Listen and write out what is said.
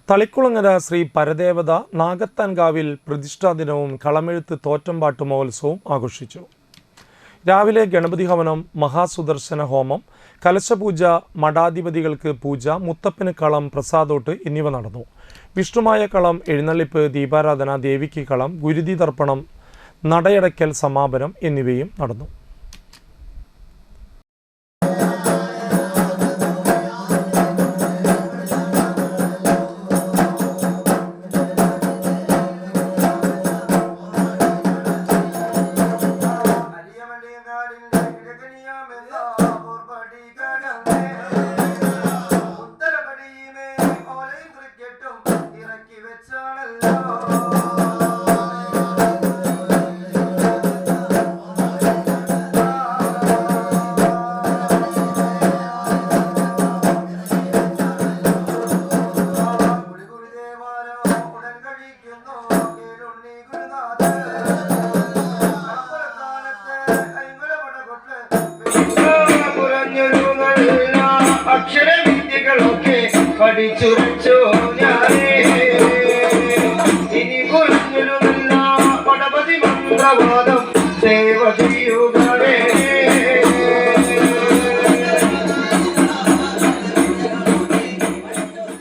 തളിക്കുളങ്ങര ശ്രീ പരദേവത നാഗത്താൻകാവിൽ പ്രതിഷ്ഠാദിനവും കളമെഴുത്ത് തോറ്റംപാട്ട് മഹോത്സവവും ആഘോഷിച്ചു. രാവിലെ ഗണപതി ഹവനം, മഹാസുദർശന ഹോമം, കലശപൂജ, മഠാധിപതികൾക്ക് പൂജ, മുത്തപ്പന് കളം, പ്രസാദോട്ട് എന്നിവ നടന്നു. വിഷ്ണുമായ കളം, എഴുന്നള്ളിപ്പ്, ദീപാരാധന, ദേവിക്ക് കളം, ഗുരുതി തർപ്പണം, നടയടയ്ക്കൽ സമാപനം എന്നിവയും നടന്നു. അക്ഷരവിദ്യകളൊക്കെ പഠിച്ചുറച്ചോ ഞാനേ ഇനി കുറഞ്ഞൊരു നല്ല ഗണപതി മന്ത്രവാദം സേവ ചെയ്യുക.